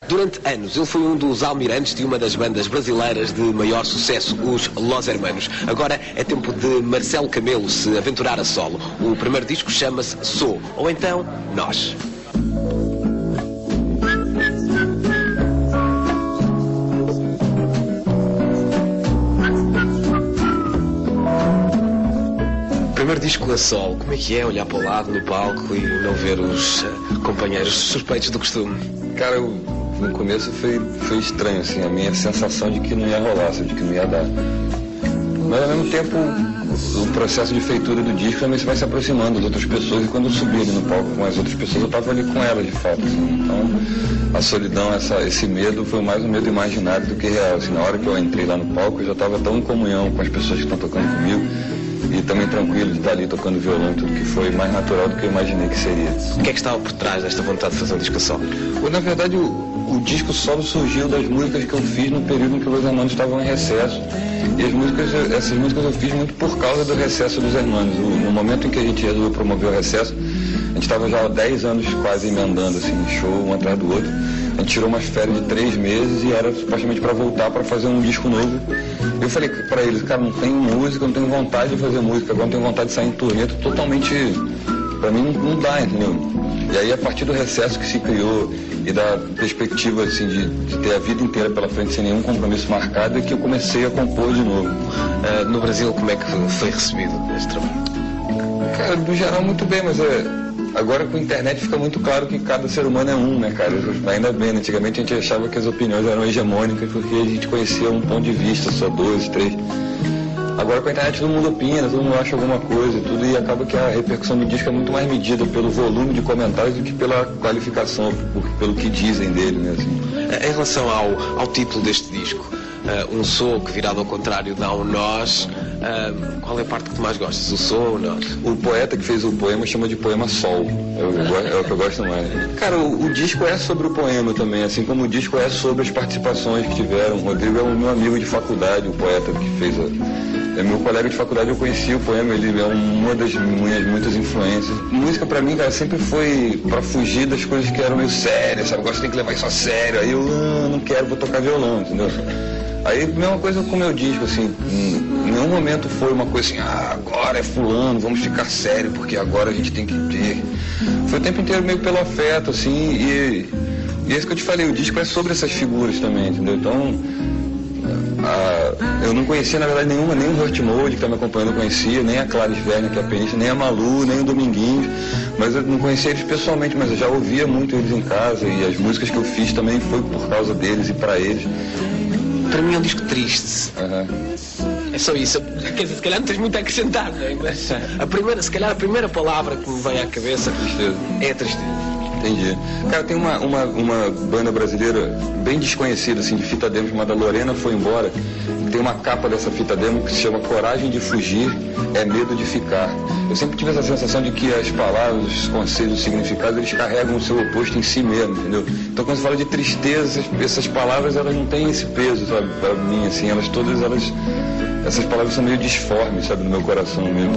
Durante anos, ele foi um dos almirantes de uma das bandas brasileiras de maior sucesso, os Los Hermanos. Agora é tempo de Marcelo Camelo se aventurar a solo. O primeiro disco chama-se Sou, ou então Nós. Primeiro disco a solo, como é que é olhar para o lado no palco e não ver os companheiros suspeitos do costume? Cara, no começo foi estranho, assim, a minha sensação de que não ia rolar, de que não ia dar. Mas ao mesmo tempo, o processo de feitura do disco também você vai se aproximando das outras pessoas, e quando eu subi ali no palco com as outras pessoas, eu estava ali com elas, de fato. Assim. Então, a solidão, esse medo, foi mais um medo imaginário do que real. Assim, na hora que eu entrei lá no palco, eu já estava tão em comunhão com as pessoas que estão tocando comigo, e também tranquilo de estar ali tocando violão e tudo, que foi mais natural do que eu imaginei que seria. O que é que estava por trás desta vontade de fazer um disco solo? Na verdade, o disco solo surgiu das músicas que eu fiz no período em que os Hermanos estavam em recesso. E essas músicas eu fiz muito por causa do recesso dos Hermanos. No momento em que a gente resolveu promover o recesso, a gente estava já há 10 anos quase emendando, assim, show um atrás do outro. A gente tirou umas férias de 3 meses e era supostamente para voltar para fazer um disco novo. Eu falei para eles, cara, não tenho música, não tenho vontade de fazer música, agora não tenho vontade de sair em turnê, totalmente, para mim não dá, entendeu? E aí a partir do recesso que se criou e da perspectiva assim, de ter a vida inteira pela frente sem nenhum compromisso marcado, é que eu comecei a compor de novo. No Brasil, como é que foi recebido esse trabalho? Cara, no geral muito bem, mas agora com a internet fica muito claro que cada ser humano é um, né, cara? Ainda bem, né? Antigamente a gente achava que as opiniões eram hegemônicas porque a gente conhecia um ponto de vista, só 2, 3. Agora com a internet todo mundo opina, todo mundo acha alguma coisa e tudo, e acaba que a repercussão do disco é muito mais medida pelo volume de comentários do que pela qualificação, pelo que dizem dele, né? Assim. Em relação ao título deste disco, um sou que virado ao contrário dá um nós, qual é a parte que tu mais gostas, o sou ou o nós? O poeta que fez o poema chama de poema Sol, é o que eu gosto mais. Cara, o disco é sobre o poema também, assim como o disco é sobre as participações que tiveram. O Rodrigo é o meu amigo de faculdade, o poeta que fez é meu colega de faculdade, eu conheci o poema, ele é uma das minhas muitas influências. Música pra mim, cara, sempre foi pra fugir das coisas que eram meio sérias, sabe? Agora você tem que levar isso a sério, aí eu não quero, vou tocar violão, entendeu? Aí, mesma coisa com o meu disco, assim, em nenhum momento foi uma coisa assim, agora é fulano, vamos ficar sério, porque agora a gente tem que ter. Foi o tempo inteiro meio pelo afeto, assim, e é isso que eu te falei, o disco é sobre essas figuras também, entendeu? Então, eu não conhecia, na verdade, nem o Hurt Mode, que está me acompanhando, eu conhecia, nem a Clara Werner, que é a pianista, nem a Malu, nem o Dominguinhos, mas eu não conhecia eles pessoalmente, mas eu já ouvia muito eles em casa, e as músicas que eu fiz também foi por causa deles e para eles. Para mim é um disco triste. É só isso. Quer dizer, se calhar não tens muito a acrescentar, não é? Mas se calhar a primeira palavra que me vem à cabeça é a tristeza. Entendi. Cara, tem uma banda brasileira bem desconhecida, assim, de fita demo, chamada Lorena Foi Embora. Tem uma capa dessa fita demo que se chama Coragem de Fugir, é Medo de Ficar. Eu sempre tive essa sensação de que as palavras, os conceitos, os significados, eles carregam o seu oposto em si mesmo, entendeu? Então quando você fala de tristeza, essas palavras, elas não têm esse peso, sabe, pra mim, assim, essas palavras são meio disformes, sabe, no meu coração mesmo.